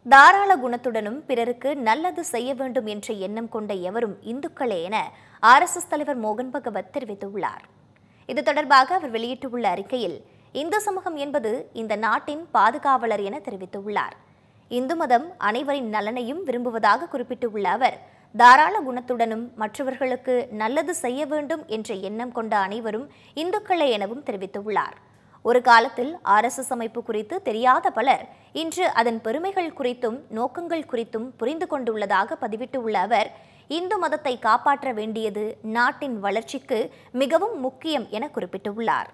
தாராள குணத்துடனும் பிறருக்கு நல்லது செய்ய வேண்டும் என்ற எண்ணம் கொண்ட எவரும் இந்துக்களே என RSS தலைவர் மோகன் பகவத் தெரிவித்துள்ளார். இது தொடர்பாக அவர் வெளியிட்டுள்ள அறிக்கையில் இந்து சமூகம் என்பது இந்த நாட்டின் பாதுகாவலர் என தெரிவித்துள்ளார். இந்து மதம் அனைவரின் நலனையும் விரும்புவதாக குறிப்பிட்டுள்ள அவர், தாராள குணத்துடனும் மற்றவர்களுக்கு நல்லது செய்ய வேண்டும் என்ற எண்ணம் கொண்ட அனைவரும் இந்துக்களே எனவும் தெரிவித்துள்ளார். ஒரு காலத்தில் RSS அமைப்பு குறித்து தெரியாத பலர் இன்று அதன் பெருமைகள் குறித்தும் நோக்கங்கள் குறித்தும் புரிந்து கொண்டுள்ளதாக பதிவிட்டுள்ள அவர், இந்து மதத்தை காப்பாற்ற வேண்டியது நாட்டின் வளர்ச்சிக்கு மிகவும் முக்கியம் என குறிப்பிட்டுள்ளார்.